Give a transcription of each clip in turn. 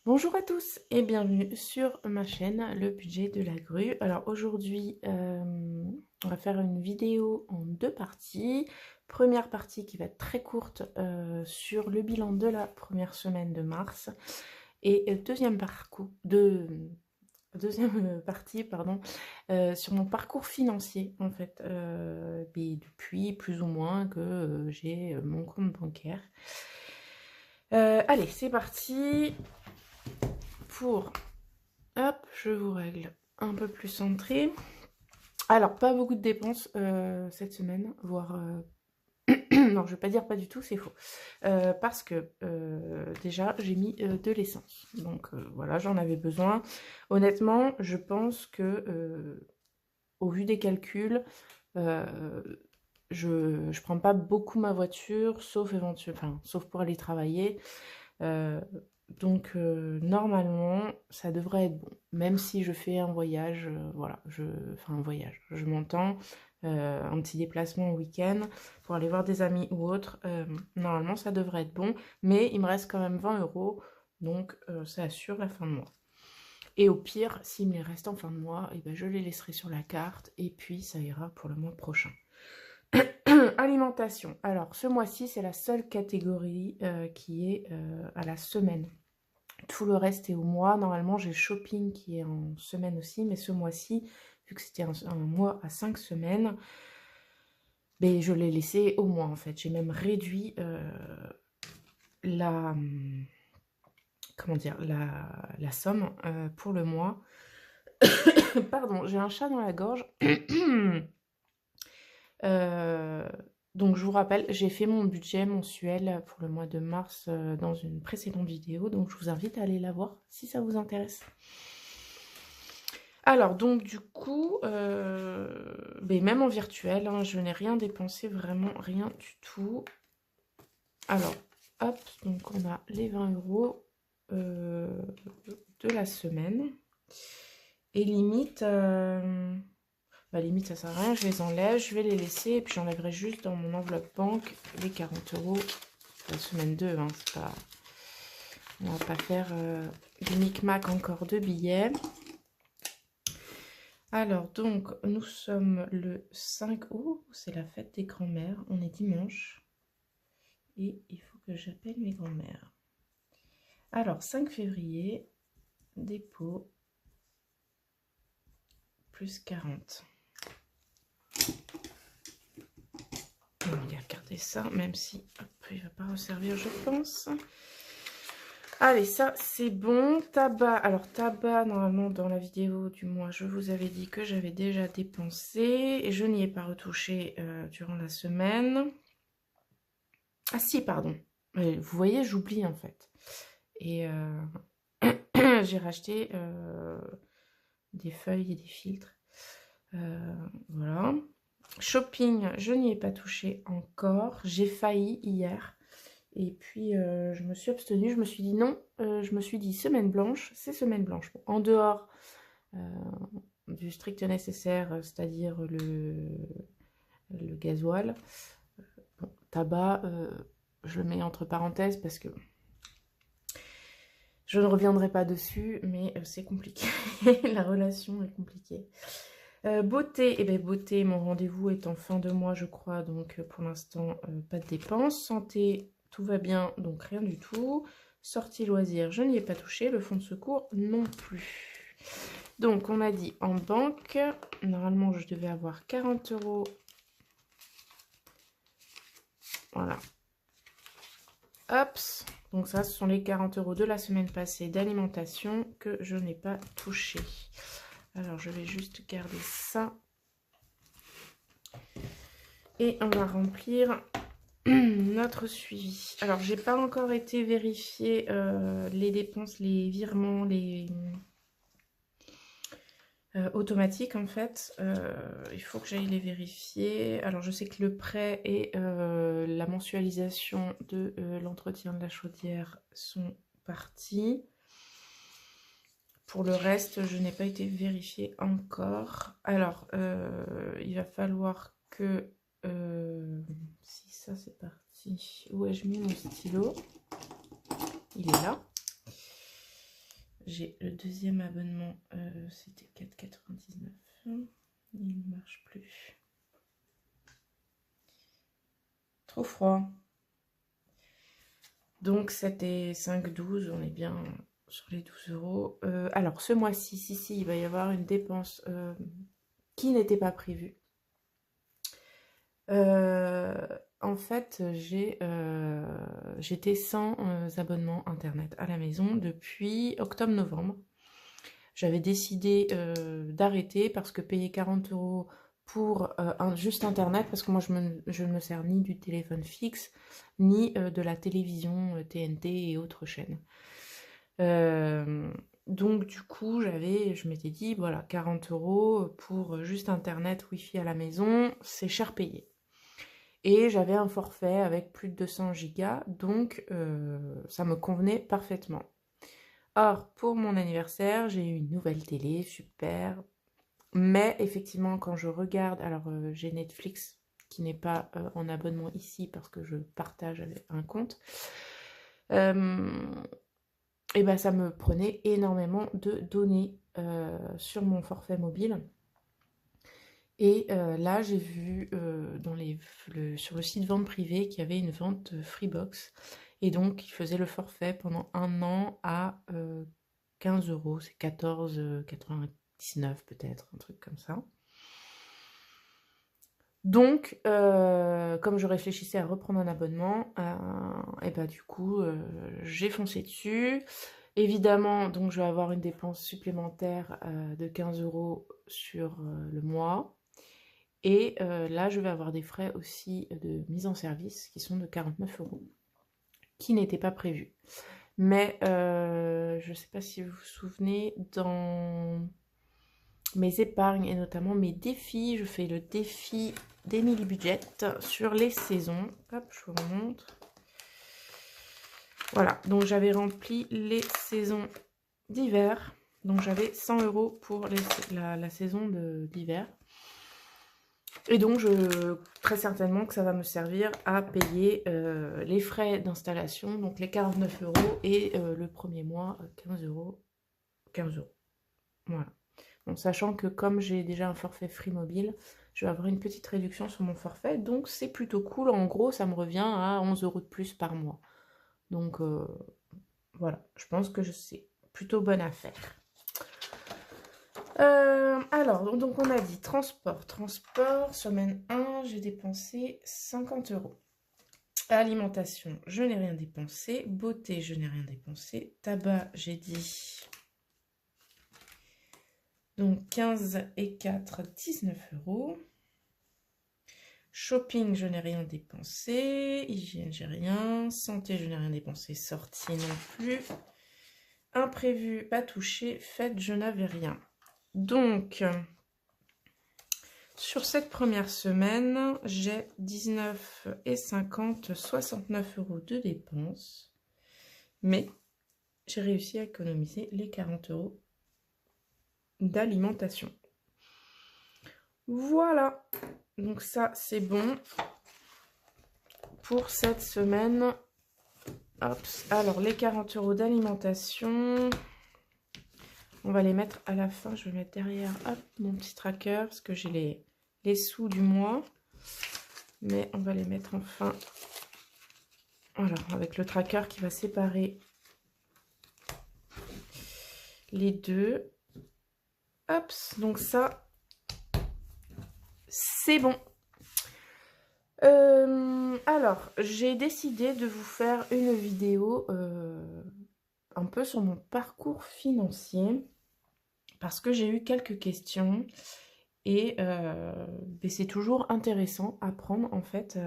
Bonjour à tous et bienvenue sur ma chaîne Le Budget de la Grue. Alors aujourd'hui, on va faire une vidéo en deux parties. Première partie qui va être très courte sur le bilan de la première semaine de mars. Et deuxième partie, pardon, sur mon parcours financier en fait, depuis plus ou moins que j'ai mon compte bancaire. Allez, c'est parti pour... Hop, je vous règle un peu plus centré. Alors, pas beaucoup de dépenses cette semaine, voire... non, je vais pas dire pas du tout, c'est faux. Parce que déjà, j'ai mis de l'essence. Donc voilà, j'en avais besoin. Honnêtement, je pense que, au vu des calculs, je prends pas beaucoup ma voiture, sauf éventuellement, sauf pour aller travailler. Donc normalement ça devrait être bon, même si je fais un voyage, voilà, enfin un voyage, je m'entends, un petit déplacement au week-end pour aller voir des amis ou autre, normalement ça devrait être bon, mais il me reste quand même 20 €, donc ça assure la fin de mois. Et au pire, s'il me les reste en fin de mois, et ben je les laisserai sur la carte et puis ça ira pour le mois prochain. Alimentation. Alors, ce mois-ci, c'est la seule catégorie qui est à la semaine. Tout le reste est au mois. Normalement, j'ai le shopping qui est en semaine aussi, mais ce mois-ci, vu que c'était un mois à 5 semaines, ben, je l'ai laissé au mois en fait. J'ai même réduit la, comment dire, la somme pour le mois. Pardon, j'ai un chat dans la gorge. Donc je vous rappelle, j'ai fait mon budget mensuel pour le mois de mars dans une précédente vidéo, donc je vous invite à aller la voir si ça vous intéresse. Alors donc du coup, ben, même en virtuel, hein, je n'ai rien dépensé, vraiment rien du tout. Alors, hop, donc on a les 20 € de la semaine. Et limite... bah, limite, ça sert à rien, je les enlève, je vais les laisser et puis j'enlèverai juste dans mon enveloppe banque les 40 € la semaine 2. Hein, pas... On va pas faire du micmac encore de billets. Alors, donc, nous sommes le 5 août, c'est la fête des grands-mères, on est dimanche. Et il faut que j'appelle mes grands-mères. Alors, 5 février, dépôt, plus 40. On va garder ça, même si hop, il ne va pas resservir, je pense. Allez, ça c'est bon. Tabac. Alors, tabac, normalement, dans la vidéo du mois, je vous avais dit que j'avais déjà dépensé. Et je n'y ai pas retouché durant la semaine. Ah si, pardon. Vous voyez, j'oublie en fait. Et j'ai racheté des feuilles et des filtres. Voilà. Shopping, je n'y ai pas touché encore. J'ai failli hier. Et puis, je me suis abstenue. Je me suis dit non. Je me suis dit semaine blanche, c'est semaine blanche. Bon, en dehors du strict nécessaire, c'est-à-dire le gasoil. Bon, tabac, je le mets entre parenthèses parce que je ne reviendrai pas dessus, mais c'est compliqué. La relation est compliquée. Beauté, beauté, mon rendez-vous est en fin de mois, je crois, donc pour l'instant, pas de dépenses. Santé, tout va bien, donc rien du tout. Sortie loisirs, je n'y ai pas touché. Le fonds de secours, non plus. Donc, on a dit en banque, normalement, je devais avoir 40 €. Voilà. Hop. Donc ça, ce sont les 40 € de la semaine passée d'alimentation que je n'ai pas touché. Alors, je vais juste garder ça. Et on va remplir notre suivi. Alors, j'ai pas encore été vérifier les dépenses, les virements, les automatiques en fait. Il faut que j'aille les vérifier. Alors, je sais que le prêt et la mensualisation de l'entretien de la chaudière sont partis. Pour le reste, je n'ai pas été vérifiée encore. Alors, il va falloir que... si ça c'est parti. Où ai-je mis mon stylo? Il est là. j'ai le deuxième abonnement, c'était 4,99. Il ne marche plus. Trop froid. Donc 7 et 5, 12, on est bien sur les 12 euros. Alors ce mois-ci, si, il va y avoir une dépense qui n'était pas prévue. En fait, j'étais sans abonnement internet à la maison depuis octobre-novembre. J'avais décidé d'arrêter parce que payer 40 euros pour juste internet, parce que moi je ne me sers ni du téléphone fixe, ni de la télévision TNT et autres chaînes. Donc du coup, je m'étais dit, voilà, 40 euros pour juste internet, wifi à la maison, c'est cher payé. Et j'avais un forfait avec plus de 200 gigas, donc ça me convenait parfaitement. Or, pour mon anniversaire, j'ai eu une nouvelle télé, super. Mais effectivement, quand je regarde, alors j'ai Netflix qui n'est pas en abonnement ici parce que je partage avec un compte. Et ben ça me prenait énormément de données sur mon forfait mobile. Et là, j'ai vu sur le site vente privée qu'il y avait une vente Freebox. Et donc, il faisait le forfait pendant 1 an à 15 euros. C'est 14,99 peut-être, un truc comme ça. Donc, comme je réfléchissais à reprendre un abonnement, et bah du coup, j'ai foncé dessus. Évidemment, donc je vais avoir une dépense supplémentaire de 15 euros sur le mois. Et là, je vais avoir des frais aussi de mise en service qui sont de 49 euros, qui n'étaient pas prévus. Mais je ne sais pas si vous vous souvenez, dans mes épargnes et notamment mes défis, je fais le défi d'Emily Budget sur les saisons. Hop, je vous remontre. Voilà, donc j'avais rempli les saisons d'hiver. Donc j'avais 100 euros pour la saison d'hiver. Et donc, très certainement que ça va me servir à payer les frais d'installation, donc les 49 euros, et le premier mois, 15 euros. 15 euros. Voilà. Donc, sachant que comme j'ai déjà un forfait Free Mobile, je vais avoir une petite réduction sur mon forfait. Donc, c'est plutôt cool. En gros, ça me revient à 11 euros de plus par mois. Donc, voilà. Je pense que c'est plutôt bonne affaire. Alors, donc on a dit transport, semaine 1, j'ai dépensé 50 euros. Alimentation, je n'ai rien dépensé. Beauté, je n'ai rien dépensé. Tabac, j'ai dit. Donc 15 et 4, 19 euros. Shopping, je n'ai rien dépensé. Hygiène, j'ai rien. Santé, je n'ai rien dépensé. Sortie non plus. Imprévu, pas touché. Fête, je n'avais rien. Donc, sur cette première semaine, j'ai 19,50 €, 69 euros de dépenses. Mais j'ai réussi à économiser les 40 euros d'alimentation. Voilà. Donc ça, c'est bon pour cette semaine. Hop. Alors, les 40 euros d'alimentation... On va les mettre à la fin. Je vais mettre derrière mon petit tracker parce que j'ai les sous du mois. Mais on va les mettre en fin. Voilà, avec le tracker qui va séparer les deux. Hop, donc ça, c'est bon. Alors, j'ai décidé de vous faire une vidéo un peu sur mon parcours financier. Parce que j'ai eu quelques questions et c'est toujours intéressant à prendre en fait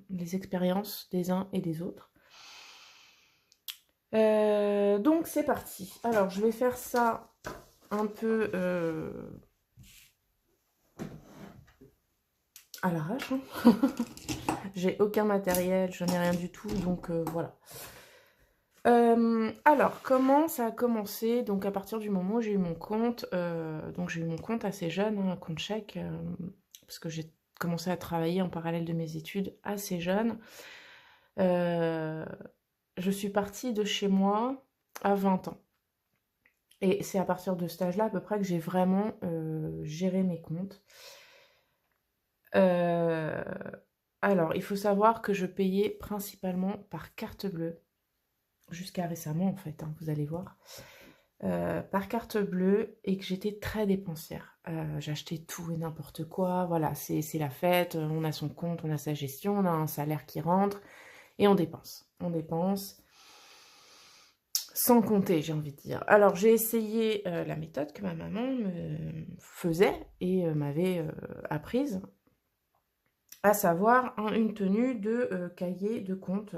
les expériences des uns et des autres. Donc c'est parti. Alors je vais faire ça un peu à l'arrache. Hein. J'ai aucun matériel, je n'ai rien du tout, donc voilà. Alors, comment ça a commencé? Donc, à partir du moment où j'ai eu mon compte, donc j'ai eu mon compte assez jeune, hein, un compte chèque, parce que j'ai commencé à travailler en parallèle de mes études assez jeune. Je suis partie de chez moi à 20 ans. Et c'est à partir de cet âge-là, à peu près, que j'ai vraiment géré mes comptes. Alors, il faut savoir que je payais principalement par carte bleue. Jusqu'à récemment, en fait, hein, vous allez voir. Par carte bleue et que j'étais très dépensière. J'achetais tout et n'importe quoi. Voilà, c'est la fête. On a son compte, on a sa gestion, on a un salaire qui rentre et on dépense. On dépense sans compter, j'ai envie de dire. Alors, j'ai essayé la méthode que ma maman me faisait et m'avait apprise, à savoir une tenue de cahier de compte.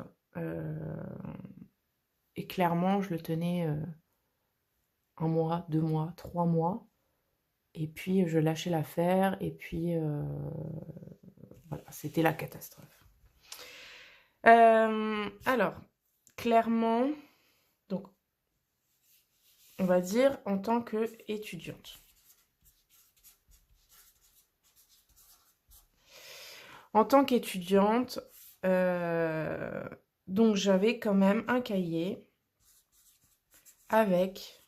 Et clairement, je le tenais 1 mois, 2 mois, 3 mois. Et puis, je lâchais l'affaire. Et puis, voilà, c'était la catastrophe. Alors, clairement, donc, on va dire en tant qu'étudiante. En tant qu'étudiante, donc j'avais quand même un cahier avec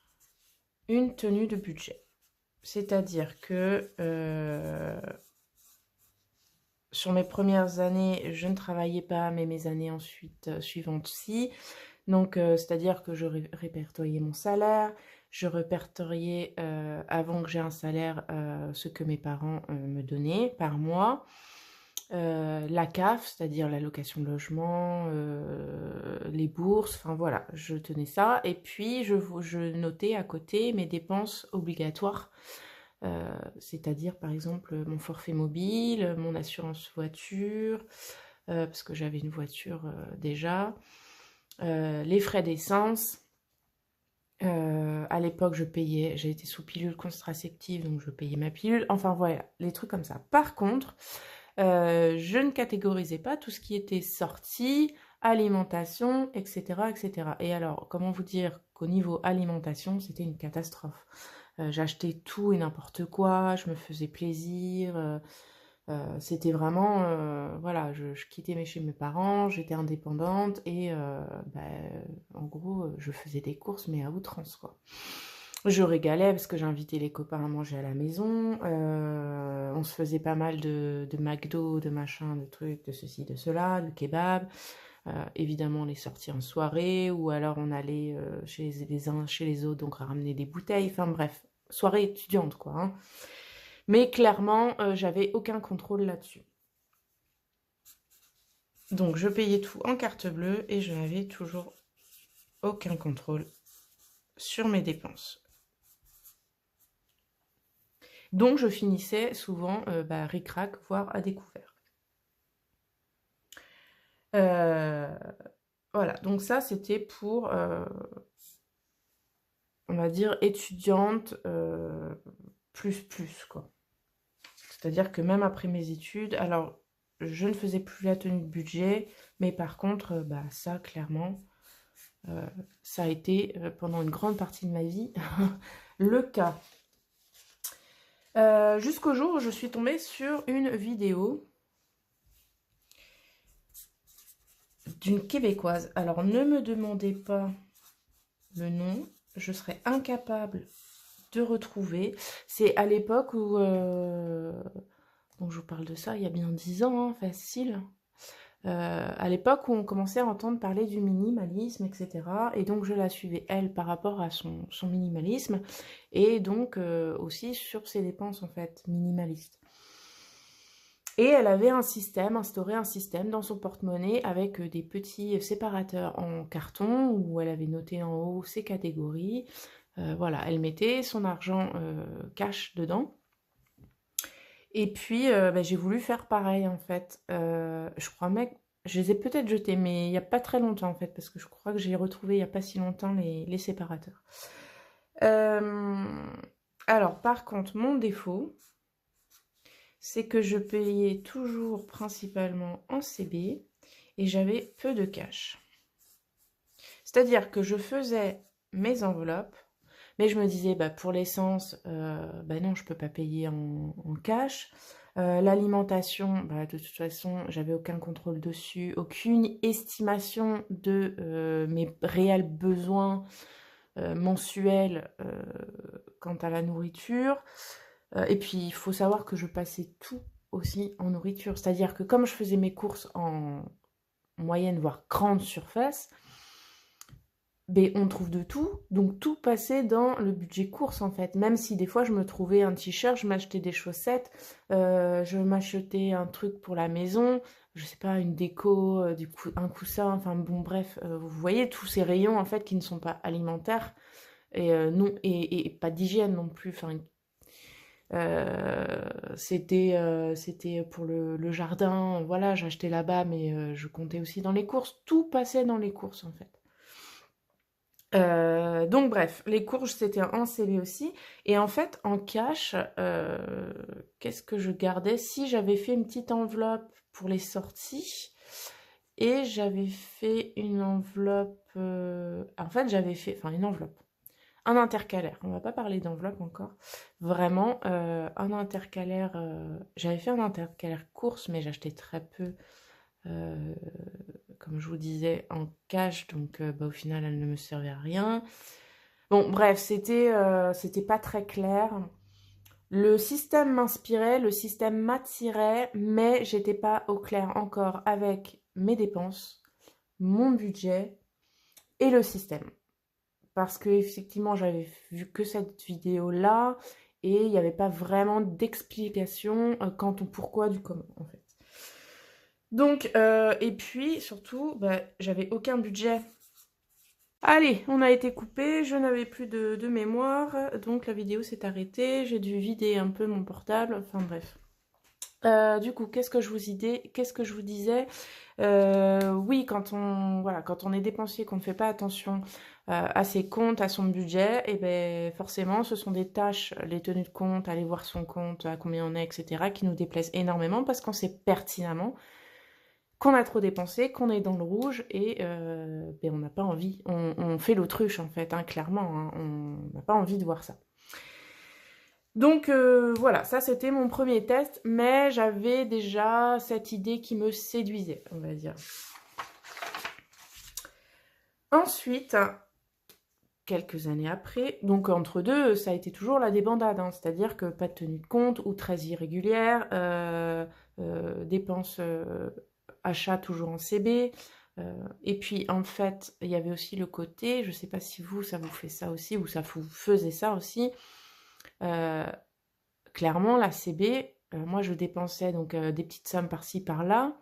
une tenue de budget. C'est-à-dire que sur mes premières années, je ne travaillais pas, mais mes années ensuite suivantes, si. Donc, c'est-à-dire que je répertoriais mon salaire, je répertoriais, avant que j'ai un salaire, ce que mes parents me donnaient par mois. La CAF, c'est-à-dire l'allocation de logement, les bourses, enfin voilà, je tenais ça. Et puis, je notais à côté mes dépenses obligatoires. C'est-à-dire par exemple mon forfait mobile, mon assurance voiture, parce que j'avais une voiture déjà, les frais d'essence. À l'époque, j'ai été sous pilule contraceptive, donc je payais ma pilule. Enfin voilà, les trucs comme ça. Par contre, je ne catégorisais pas tout ce qui était sortie, alimentation, etc., etc. Et alors, comment vous dire qu'au niveau alimentation, c'était une catastrophe. J'achetais tout et n'importe quoi, je me faisais plaisir. C'était vraiment, voilà, je quittais chez mes parents, j'étais indépendante et en gros, je faisais des courses, mais à outrance, quoi. Je régalais parce que j'invitais les copains à manger à la maison. On se faisait pas mal de McDo, de machin, de trucs, de ceci, de cela, de kebab. Évidemment, les sorties en soirée ou alors on allait chez les uns, chez les autres, donc ramener des bouteilles. Enfin bref, soirée étudiante, quoi. Hein. Mais clairement, j'avais aucun contrôle là-dessus. Donc, je payais tout en carte bleue et je n'avais toujours aucun contrôle sur mes dépenses. Donc, je finissais souvent ric-rac, voire à découvert. Voilà, donc ça, c'était pour, on va dire, étudiante plus, quoi. C'est-à-dire que même après mes études, alors, je ne faisais plus la tenue de budget, mais par contre, ça, clairement, ça a été, pendant une grande partie de ma vie, le cas. Jusqu'au jour où je suis tombée sur une vidéo d'une Québécoise. Alors, ne me demandez pas le nom, je serais incapable de retrouver. C'est à l'époque où... donc, je vous parle de ça il y a bien 10 ans, hein, facile. À l'époque où on commençait à entendre parler du minimalisme, etc. Et donc, je la suivais, elle, par rapport à son minimalisme. Et donc, aussi sur ses dépenses, en fait, minimalistes. Et elle avait instauré un système dans son porte-monnaie avec des petits séparateurs en carton où elle avait noté en haut ses catégories. Voilà, elle mettait son argent cash dedans. Et puis, j'ai voulu faire pareil, en fait. Je crois même, je les ai peut-être jetés, mais il n'y a pas très longtemps, en fait, parce que je crois que j'ai retrouvé il n'y a pas si longtemps les séparateurs. Alors, par contre, mon défaut, c'est que je payais toujours principalement en CB et j'avais peu de cash. C'est-à-dire que je faisais mes enveloppes, mais je me disais, pour l'essence, non, je ne peux pas payer en cash. L'alimentation, de toute façon, j'avais aucun contrôle dessus, aucune estimation de mes réels besoins. mensuel quant à la nourriture. Et puis, il faut savoir que je passais tout aussi en nourriture. C'est-à-dire que comme je faisais mes courses en moyenne, voire grande surface, ben, on trouve de tout. Donc, tout passait dans le budget course, en fait. Même si des fois, je me trouvais un t-shirt, je m'achetais des chaussettes, je m'achetais un truc pour la maison, je sais pas, une déco, un coussin, enfin bon, bref. Vous voyez tous ces rayons, en fait, qui ne sont pas alimentaires et, non, et pas d'hygiène non plus. Enfin, c'était pour le jardin, voilà, j'achetais là-bas, mais je comptais aussi dans les courses. Tout passait dans les courses, en fait. Donc bref, les courses, c'était en CB aussi. Et en fait, en cash, qu'est-ce que je gardais? Si, j'avais fait une petite enveloppe pour les sorties. Et j'avais fait une enveloppe... En fait, j'avais fait... Enfin, une enveloppe. Un intercalaire. On va pas parler d'enveloppe encore. Vraiment, un intercalaire... J'avais fait un intercalaire course, mais j'achetais très peu. Comme je vous disais, en cash. Donc, bah, au final, elle ne me servait à rien. Bon, bref, c'était pas très clair. Le système m'inspirait, le système m'attirait, mais j'étais pas au clair encore avec mes dépenses, mon budget et le système. Parce que effectivement, j'avais vu que cette vidéo-là et il n'y avait pas vraiment d'explication quant au pourquoi du comment, en fait. Donc, et puis surtout, bah, j'avais aucun budget. Allez, on a été coupé, je n'avais plus de mémoire, donc la vidéo s'est arrêtée, j'ai dû vider un peu mon portable, enfin bref. Du coup, qu'est-ce que je vous disais? Oui, quand on est dépensier, qu'on ne fait pas attention à ses comptes, à son budget, et ben forcément, ce sont des tâches, les tenues de compte, aller voir son compte, à combien on est, etc., qui nous déplaisent énormément parce qu'on sait pertinemment qu'on a trop dépensé, qu'on est dans le rouge et ben, on n'a pas envie. On fait l'autruche en fait, hein, clairement. Hein, on n'a pas envie de voir ça. Donc voilà, ça c'était mon premier test, mais j'avais déjà cette idée qui me séduisait, on va dire. Ensuite, quelques années après, donc entre deux, ça a été toujours la débandade, hein, c'est-à-dire que pas de tenue de compte ou très irrégulière, dépenses, achats toujours en CB. Et puis en fait, il y avait aussi le côté, je ne sais pas si vous, ça vous fait ça aussi, ou ça vous faisait ça aussi. Clairement, la CB, moi je dépensais donc des petites sommes par-ci par-là,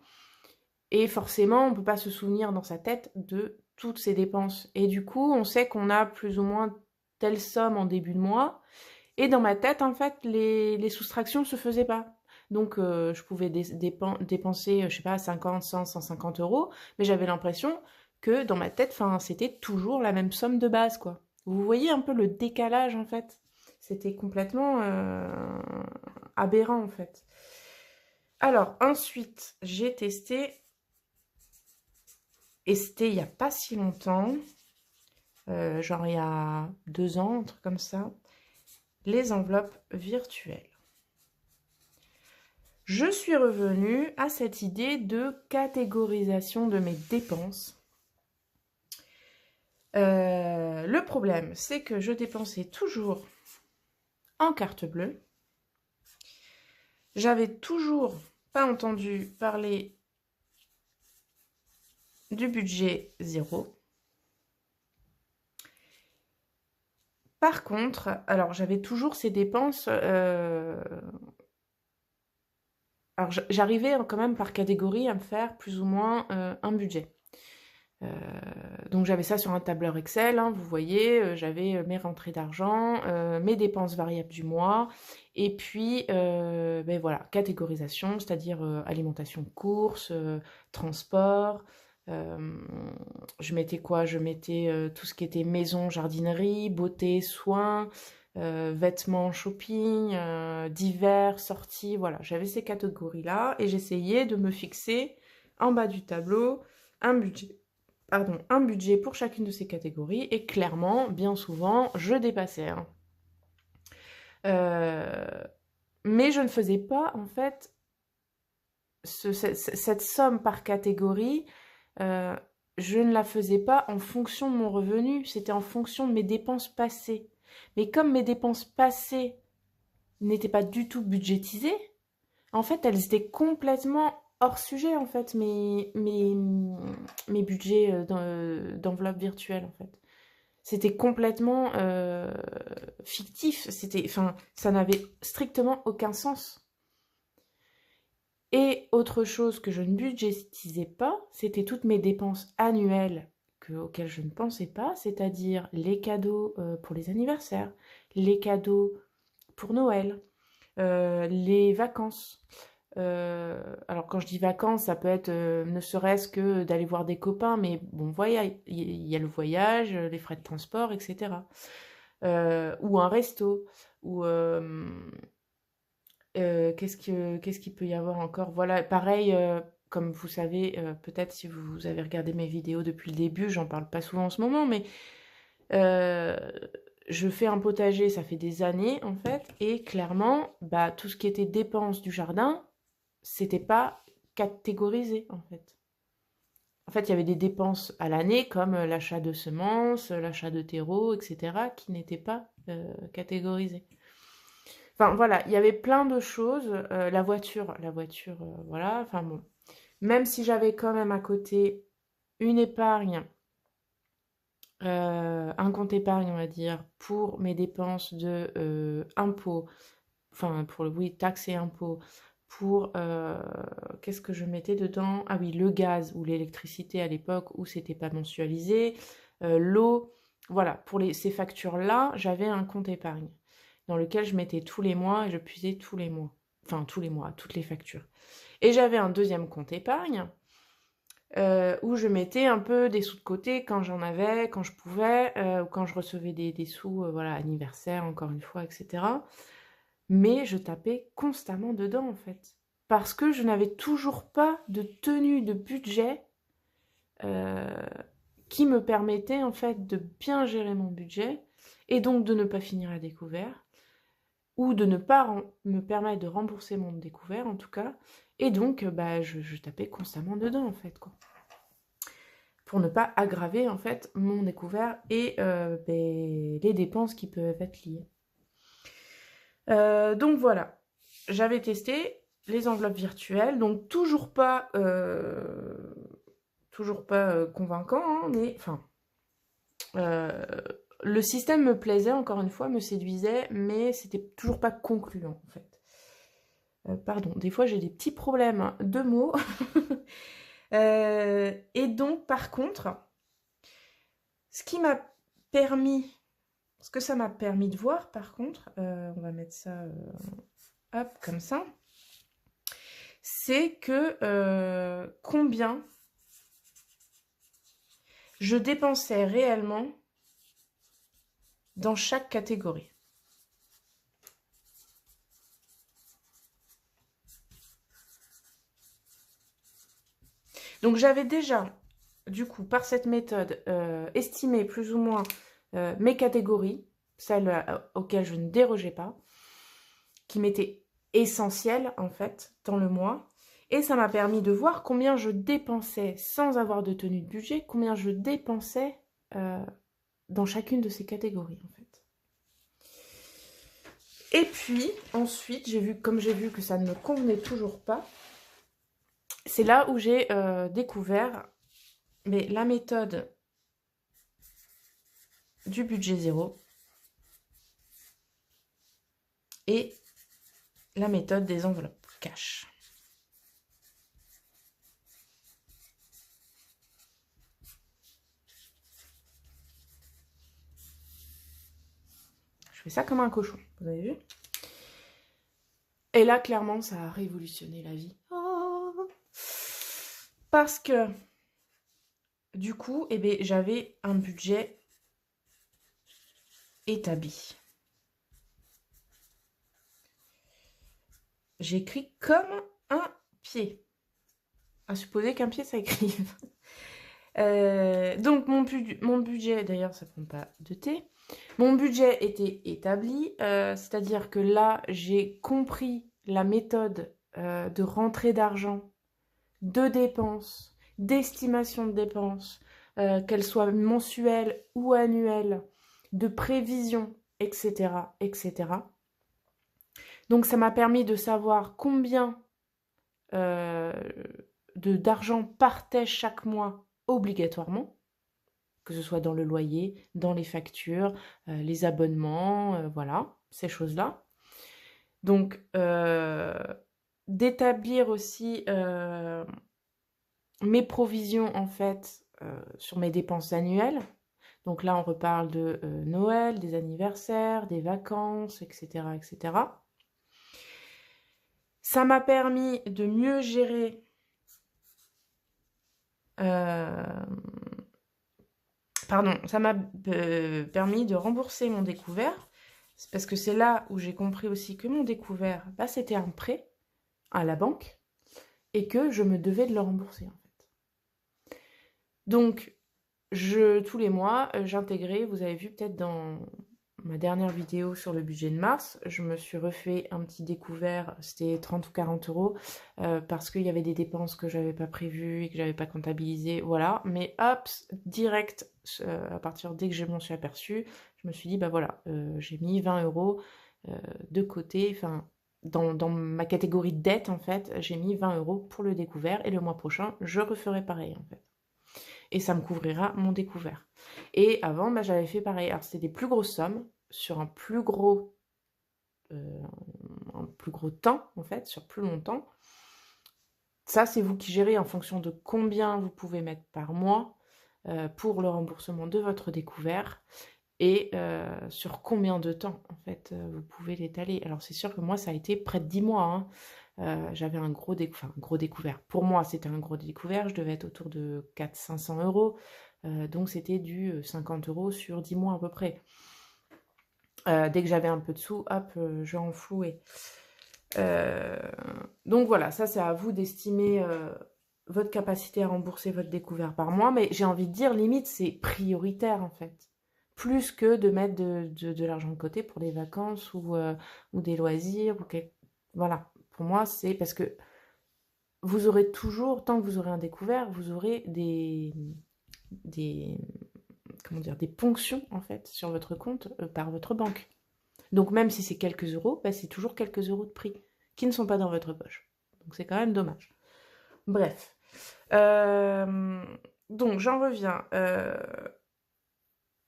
et forcément on ne peut pas se souvenir dans sa tête de toutes ces dépenses. Et du coup, on sait qu'on a plus ou moins telle somme en début de mois, et dans ma tête, en fait, les soustractions ne se faisaient pas. Donc je pouvais dépenser, je sais pas, 50, 100, 150 euros, mais j'avais l'impression que dans ma tête, c'était toujours la même somme de base, quoi. Vous voyez un peu le décalage, en fait? C'était complètement aberrant, en fait. Alors, ensuite, j'ai testé, et c'était il n'y a pas si longtemps, genre il y a 2 ans, un truc comme ça, les enveloppes virtuelles. Je suis revenue à cette idée de catégorisation de mes dépenses. Le problème, c'est que je dépensais toujours en carte bleue. J'avais toujours pas entendu parler du budget 0. Par contre, alors j'avais toujours ces dépenses... alors j'arrivais quand même par catégorie à me faire plus ou moins un budget. Donc j'avais ça sur un tableur Excel, hein, vous voyez, j'avais mes rentrées d'argent, mes dépenses variables du mois, et puis ben voilà, catégorisation, c'est-à-dire alimentation, courses, transport. Je mettais quoi? Je mettais tout ce qui était maison, jardinerie, beauté, soins, vêtements, shopping, divers, sorties, voilà. J'avais ces catégories-là et j'essayais de me fixer en bas du tableau un budget pour chacune de ces catégories et clairement, bien souvent, je dépassais. Hein. Mais je ne faisais pas, en fait, cette somme par catégorie, je ne la faisais pas en fonction de mon revenu, c'était en fonction de mes dépenses passées. Mais comme mes dépenses passées n'étaient pas du tout budgétisées, en fait, elles étaient complètement hors sujet, en fait, mes budgets d'enveloppe virtuelle, en fait. C'était complètement fictif, enfin, ça n'avait strictement aucun sens. Et autre chose que je ne budgétisais pas, c'était toutes mes dépenses annuelles auxquelles je ne pensais pas, c'est-à-dire les cadeaux pour les anniversaires, les cadeaux pour Noël, les vacances. Alors quand je dis vacances, ça peut être ne serait-ce que d'aller voir des copains, mais bon, voilà, il y a le voyage, les frais de transport, etc. Ou un resto, ou qu'est-ce qu'il peut y avoir encore? Voilà, pareil, comme vous savez, peut-être si vous avez regardé mes vidéos depuis le début, j'en parle pas souvent en ce moment, mais je fais un potager, ça fait des années en fait, et clairement, bah, tout ce qui était dépenses du jardin, c'était pas catégorisé en fait. En fait, il y avait des dépenses à l'année comme l'achat de semences, l'achat de terreau, etc., qui n'étaient pas catégorisées. Enfin voilà, il y avait plein de choses. La voiture, voilà. Enfin bon, même si j'avais quand même à côté une épargne, un compte épargne, on va dire, pour mes dépenses de impôts, enfin pour oui, taxes et impôts, pour qu'est-ce que je mettais dedans? Ah oui, le gaz ou l'électricité à l'époque où c'était pas mensualisé, l'eau, voilà, pour ces factures-là, j'avais un compte épargne dans lequel je mettais tous les mois et je puisais tous les mois, enfin tous les mois, toutes les factures. Et j'avais un deuxième compte épargne où je mettais un peu des sous de côté quand j'en avais, quand je pouvais, ou quand je recevais des sous, voilà, anniversaire, encore une fois, etc. Mais je tapais constamment dedans, en fait. Parce que je n'avais toujours pas de tenue de budget qui me permettait, en fait, de bien gérer mon budget et donc de ne pas finir à découvert ou de ne pas me permettre de rembourser mon découvert, en tout cas. Et donc, bah, je tapais constamment dedans, en fait, quoi. Pour ne pas aggraver, en fait, mon découvert et les dépenses qui peuvent être liées. Donc voilà, j'avais testé les enveloppes virtuelles, donc toujours pas convaincant, hein, mais enfin, le système me plaisait, encore une fois, me séduisait, mais c'était toujours pas concluant, en fait. Pardon, des fois j'ai des petits problèmes de mots. Et donc, par contre, ce que ça m'a permis de voir, par contre, on va mettre ça, hop, comme ça, c'est que combien je dépensais réellement dans chaque catégorie. Donc j'avais déjà, du coup, par cette méthode, estimé plus ou moins mes catégories, celles auxquelles je ne dérogeais pas, qui m'étaient essentielles, en fait, dans le mois. Et ça m'a permis de voir combien je dépensais, sans avoir de tenue de budget, combien je dépensais dans chacune de ces catégories, en fait. Et puis, ensuite, comme j'ai vu que ça ne me convenait toujours pas, c'est là où j'ai découvert la méthode du budget zéro et la méthode des enveloppes cash. Je fais ça comme un cochon, vous avez vu? Et là, clairement, ça a révolutionné la vie. Oh, parce que, du coup, j'avais un budget établi. J'écris comme un pied. À supposer qu'un pied s'écrive. Donc, mon budget, d'ailleurs, ça ne prend pas de thé. Mon budget était établi, c'est-à-dire que là, j'ai compris la méthode de rentrée d'argent, de dépenses, d'estimation de dépenses, qu'elles soient mensuelles ou annuelles, de prévision, etc., etc. Donc, ça m'a permis de savoir combien d'argent partait chaque mois obligatoirement, que ce soit dans le loyer, dans les factures, les abonnements, voilà, ces choses-là. Donc, d'établir aussi mes provisions, en fait, sur mes dépenses annuelles. Donc là, on reparle de Noël, des anniversaires, des vacances, etc., etc. Ça m'a permis de mieux gérer ça m'a permis de rembourser mon découvert. C'est parce que c'est là où j'ai compris aussi que mon découvert, bah, c'était un prêt à la banque et que je me devais de le rembourser, en fait. Donc, tous les mois, j'intégrais, vous avez vu peut-être dans ma dernière vidéo sur le budget de mars, je me suis refait un petit découvert, c'était 30 ou 40 euros, parce qu'il y avait des dépenses que j'avais pas prévues et que j'avais pas comptabilisées, voilà. Mais hop, direct, à partir dès que je m'en suis aperçue, je me suis dit, bah voilà, j'ai mis 20 euros de côté, enfin, dans ma catégorie de dette, en fait, j'ai mis 20 euros pour le découvert, et le mois prochain, je referai pareil, en fait. Et ça me couvrira mon découvert. Et avant, bah, j'avais fait pareil. Alors, c'était des plus grosses sommes, sur un plus gros temps, en fait, sur plus longtemps. Ça, c'est vous qui gérez en fonction de combien vous pouvez mettre par mois pour le remboursement de votre découvert et sur combien de temps, en fait, vous pouvez l'étaler. Alors, c'est sûr que moi, ça a été près de 10 mois, hein. J'avais un gros découvert. Pour moi, c'était un gros découvert. Je devais être autour de 400-500 euros. Donc, c'était du 50 euros sur 10 mois à peu près. Dès que j'avais un peu de sous, hop, je renflouais. Donc, voilà, ça, c'est à vous d'estimer votre capacité à rembourser votre découvert par mois. Mais j'ai envie de dire, limite, c'est prioritaire, en fait. Plus que de mettre de l'argent de côté pour des vacances ou des loisirs. Voilà. Pour moi, c'est parce que vous aurez toujours, tant que vous aurez un découvert, vous aurez des ponctions, en fait, sur votre compte par votre banque. Donc, même si c'est quelques euros, bah, c'est toujours quelques euros de prix qui ne sont pas dans votre poche. Donc, c'est quand même dommage. Bref. Donc, j'en reviens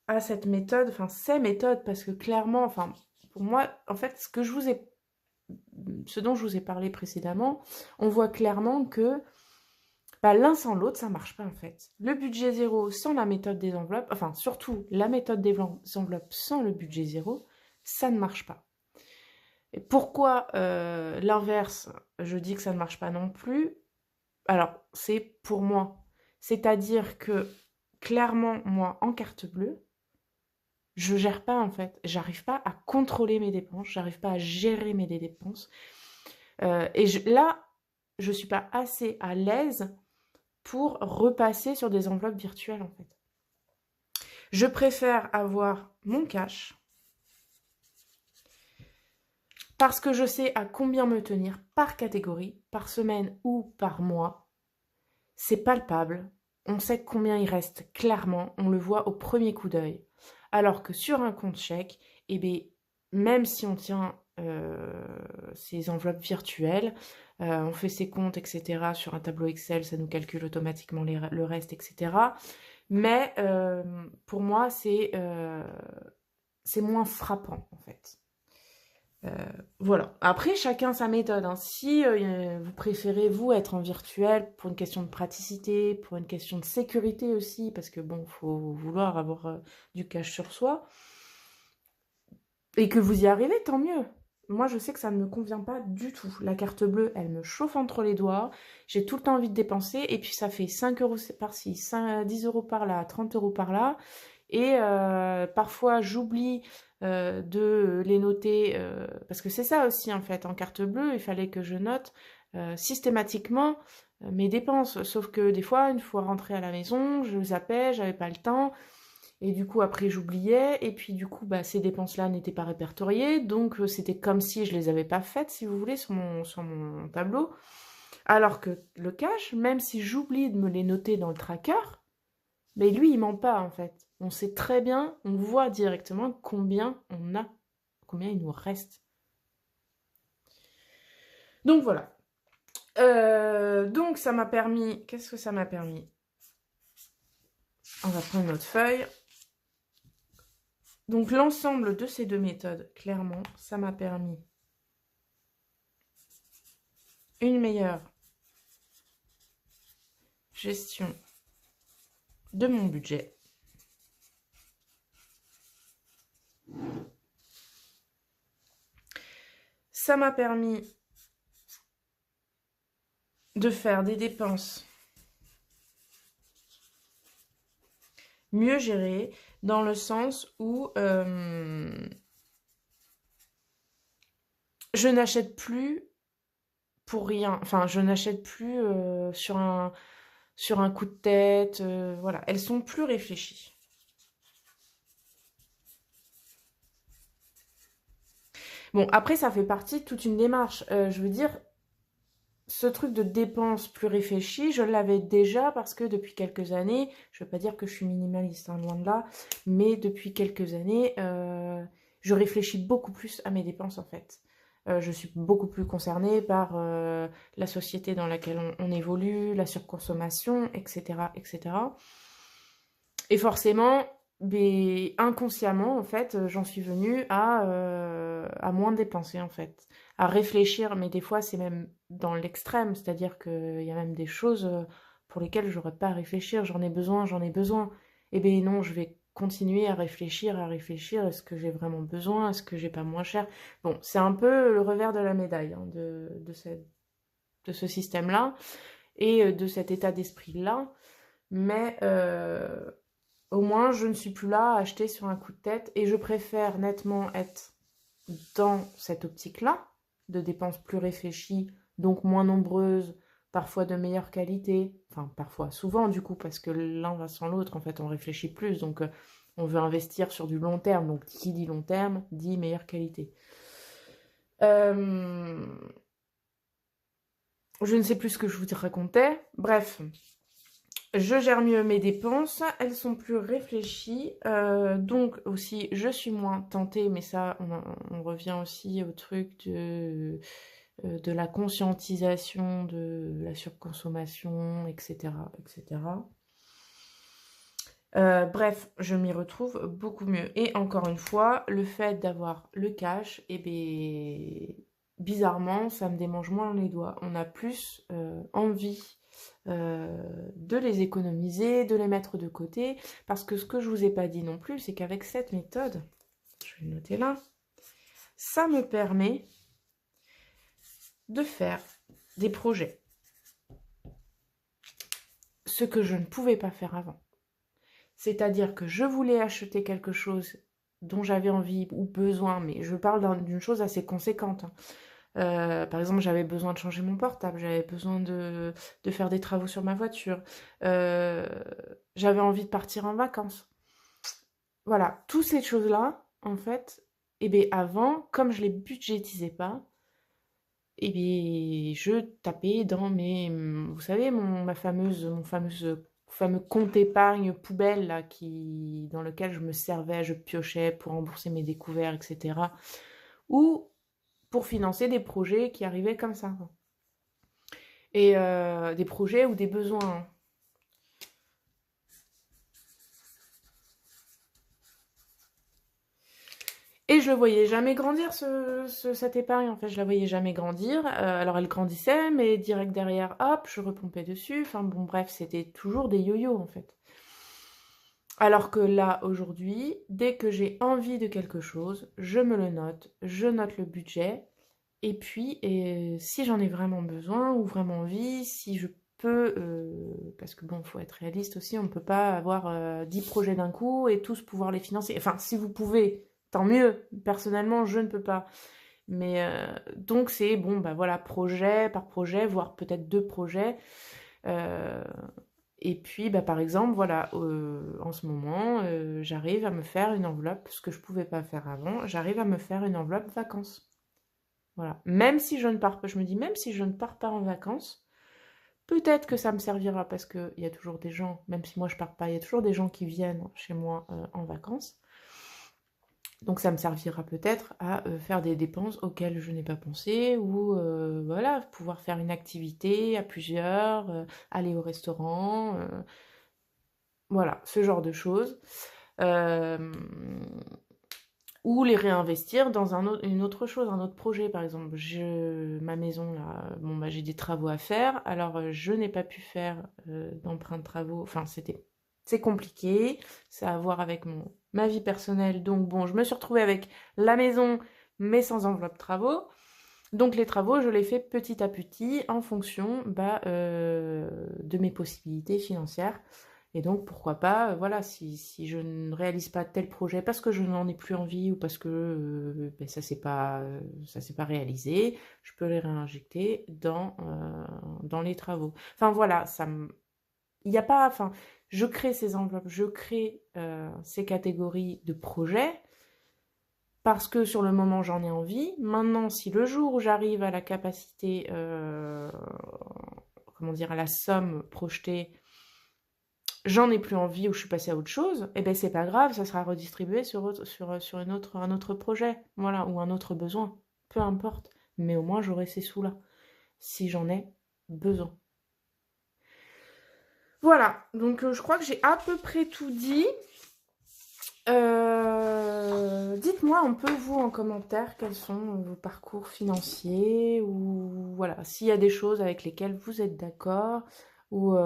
à cette méthode, enfin, ces méthodes, parce que clairement, enfin, pour moi, en fait, ce dont je vous ai parlé précédemment, on voit clairement que bah, l'un sans l'autre, ça marche pas en fait. Le budget zéro sans la méthode des enveloppes, enfin surtout la méthode des enveloppes sans le budget zéro, ça ne marche pas. Et pourquoi l'inverse, je dis que ça ne marche pas non plus? Alors, c'est pour moi. C'est-à-dire que clairement, moi, en carte bleue, je gère pas en fait. J'arrive pas à contrôler mes dépenses, j'arrive pas à gérer mes dépenses. Là, je suis pas assez à l'aise pour repasser sur des enveloppes virtuelles, en fait. Je préfère avoir mon cash parce que je sais à combien me tenir par catégorie, par semaine ou par mois. C'est palpable. On sait combien il reste clairement. On le voit au premier coup d'œil. Alors que sur un compte chèque, eh bien, même si on tient ces enveloppes virtuelles, on fait ses comptes, etc. Sur un tableau Excel, ça nous calcule automatiquement le reste, etc. Mais pour moi, c'est moins frappant, en fait. Voilà. Après, chacun sa méthode, hein. Si vous préférez, vous, être en virtuel pour une question de praticité, pour une question de sécurité aussi, parce que bon, faut vouloir avoir du cash sur soi, et que vous y arrivez, tant mieux. Moi, je sais que ça ne me convient pas du tout. La carte bleue, elle me chauffe entre les doigts. J'ai tout le temps envie de dépenser. Et puis, ça fait 5 euros par-ci, 10 euros par-là, 30 euros par-là. Et parfois, j'oublie de les noter. Parce que c'est ça aussi, en fait. En carte bleue, il fallait que je note systématiquement mes dépenses. Sauf que des fois, une fois rentrée à la maison, je zappais, j'avais pas le temps. Et du coup, après, j'oubliais. Et puis, du coup, bah, ces dépenses-là n'étaient pas répertoriées. Donc, c'était comme si je les avais pas faites, si vous voulez, sur mon tableau. Alors que le cash, même si j'oublie de me les noter dans le tracker, mais lui, il ment pas en fait. On sait très bien, on voit directement combien on a, combien il nous reste. Donc voilà. Donc ça m'a permis, qu'est-ce que ça m'a permis? On va prendre notre feuille. Donc l'ensemble de ces deux méthodes, clairement, ça m'a permis une meilleure gestion de mon budget. Ça m'a permis de faire des dépenses mieux gérées, dans le sens où je n'achète plus pour rien. Enfin, je n'achète plus sur un coup de tête. Voilà, elles sont plus réfléchies. Bon, après, ça fait partie de toute une démarche. Je veux dire, ce truc de dépenses plus réfléchies, je l'avais déjà parce que depuis quelques années, je ne veux pas dire que je suis minimaliste, hein, loin de là, mais depuis quelques années, je réfléchis beaucoup plus à mes dépenses en fait. Je suis beaucoup plus concernée par la société dans laquelle on évolue, la surconsommation, etc., etc. Et forcément, mais inconsciemment, en fait, j'en suis venue à moins dépenser, en fait. À réfléchir, mais des fois, c'est même dans l'extrême. C'est-à-dire qu'il y a même des choses pour lesquelles j'aurais pas à réfléchir. J'en ai besoin, j'en ai besoin. Eh bien non, je vais continuer à réfléchir, à réfléchir. Est-ce que j'ai vraiment besoin? Est-ce que j'ai pas moins cher? Bon, c'est un peu le revers de la médaille, hein, de ce système-là et de cet état d'esprit-là. Mais au moins, je ne suis plus là à acheter sur un coup de tête et je préfère nettement être dans cette optique-là, de dépenses plus réfléchies, donc moins nombreuses, parfois de meilleure qualité, enfin parfois, souvent du coup, parce que l'un va sans l'autre, en fait, on réfléchit plus, donc on veut investir sur du long terme, donc qui dit long terme, dit meilleure qualité. Je ne sais plus ce que je vous racontais, bref. Je gère mieux mes dépenses, elles sont plus réfléchies, donc aussi je suis moins tentée, mais ça on revient aussi au truc de la conscientisation de la surconsommation, etc. etc. Bref, je m'y retrouve beaucoup mieux. Et encore une fois, le fait d'avoir le cash, eh bien, bizarrement, ça me démange moins les doigts. On a plus envie de les économiser, de les mettre de côté. Parce que ce que je vous ai pas dit non plus, c'est qu'avec cette méthode, je vais le noter là, ça me permet de faire des projets. Ce que je ne pouvais pas faire avant. C'est-à-dire que je voulais acheter quelque chose dont j'avais envie ou besoin, mais je parle d'une chose assez conséquente, hein. Par exemple, j'avais besoin de changer mon portable, j'avais besoin de faire des travaux sur ma voiture, j'avais envie de partir en vacances. Voilà, toutes ces choses-là, en fait, eh bien, avant, comme je les budgétisais pas, eh bien, je tapais dans vous savez, mon fameux compte épargne poubelle là, dans lequel je me servais, je piochais pour rembourser mes découvertes, etc. Ou pour financer des projets qui arrivaient comme ça. Et des projets ou des besoins, hein. Et je le voyais jamais grandir, cette épargne, en fait, je la voyais jamais grandir. Alors elle grandissait, mais direct derrière, hop, je repompais dessus. Enfin bon, bref, c'était toujours des yo-yo, en fait. Alors que là, aujourd'hui, dès que j'ai envie de quelque chose, je me le note, je note le budget, et puis, si j'en ai vraiment besoin ou vraiment envie, si je peux, parce que bon, il faut être réaliste aussi, on ne peut pas avoir 10 projets d'un coup et tous pouvoir les financer. Enfin, si vous pouvez, tant mieux. Personnellement, je ne peux pas. Mais donc c'est bon, bah voilà, projet par projet, voire peut-être 2 projets. Et puis, bah, par exemple, voilà, en ce moment, j'arrive à me faire une enveloppe, ce que je ne pouvais pas faire avant, j'arrive à me faire une enveloppe vacances. Voilà. Même si je ne pars pas, je me dis, même si je ne pars pas en vacances, Peut-être que ça me servira parce qu'il y a toujours des gens, même si moi je pars pas, il y a toujours des gens qui viennent chez moi en vacances. Donc ça me servira peut-être à faire des dépenses auxquelles je n'ai pas pensé ou voilà, pouvoir faire une activité à plusieurs, aller au restaurant, voilà, ce genre de choses. Ou les réinvestir dans une autre chose, un autre projet. Par exemple, ma maison, là, bon, bah, j'ai des travaux à faire. Alors, je n'ai pas pu faire d'emprunt de travaux. Enfin, c'est compliqué. Ça a à voir avec ma vie personnelle. Donc, bon, je me suis retrouvée avec la maison, mais sans enveloppe travaux. Donc, les travaux, je les fais petit à petit en fonction de mes possibilités financières. Et donc, pourquoi pas, voilà, si je ne réalise pas tel projet parce que je n'en ai plus envie ou parce que ça s'est pas réalisé, je peux les réinjecter dans les travaux. Enfin, voilà, il n'y a pas, enfin, je crée ces enveloppes, je crée ces catégories de projets parce que sur le moment, j'en ai envie. Maintenant, si le jour où j'arrive à la capacité, comment dire, à la somme projetée, j'en ai plus envie ou je suis passée à autre chose, et ben c'est pas grave, ça sera redistribué sur un autre projet, voilà, ou un autre besoin, peu importe. Mais au moins j'aurai ces sous-là, si j'en ai besoin. Voilà, donc je crois que j'ai à peu près tout dit. Dites-moi un peu, vous, en commentaire, quels sont vos parcours financiers, ou voilà, s'il y a des choses avec lesquelles vous êtes d'accord, ou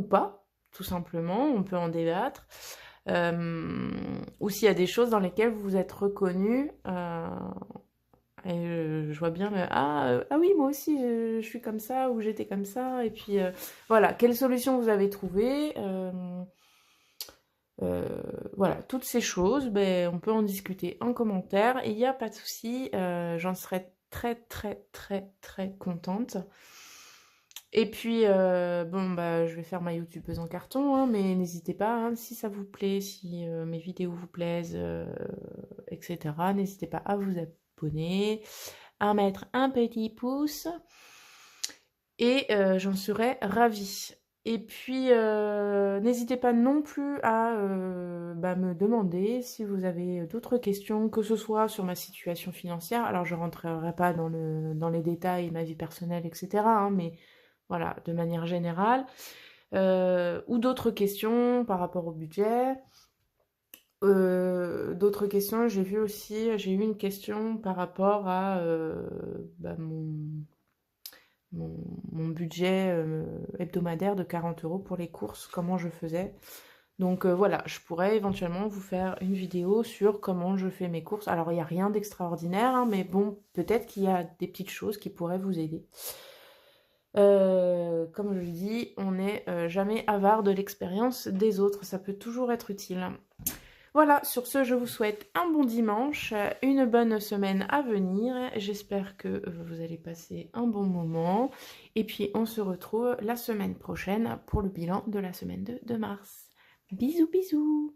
pas, tout simplement, on peut en débattre. Ou s'il y a des choses dans lesquelles vous êtes reconnu. Et je vois bien ah oui, moi aussi je suis comme ça ou j'étais comme ça. Et puis voilà, quelle solution vous avez trouvée, voilà, toutes ces choses, ben, on peut en discuter en commentaire. Et il n'y a pas de souci, j'en serais très très très très contente. Et puis, bon, bah, je vais faire ma youtubeuse en carton, hein, mais n'hésitez pas, hein, si ça vous plaît, si mes vidéos vous plaisent, etc. N'hésitez pas à vous abonner, à mettre un petit pouce, et j'en serais ravie. Et puis, n'hésitez pas non plus à me demander si vous avez d'autres questions, que ce soit sur ma situation financière. Alors, je ne rentrerai pas dans les détails, ma vie personnelle, etc., hein, mais voilà, de manière générale. Ou d'autres questions par rapport au budget. D'autres questions, j'ai eu une question par rapport à mon budget hebdomadaire de 40 € pour les courses, comment je faisais. Donc voilà, je pourrais éventuellement vous faire une vidéo sur comment je fais mes courses. Alors il n'y a rien d'extraordinaire, hein, mais bon, peut-être qu'il y a des petites choses qui pourraient vous aider. Comme je le dis, on n'est jamais avare de l'expérience des autres, ça peut toujours être utile. Voilà, sur ce, je vous souhaite un bon dimanche, une bonne semaine à venir. J'espère que vous allez passer un bon moment. Et puis, on se retrouve la semaine prochaine pour le bilan de la semaine de mars. Bisous, bisous!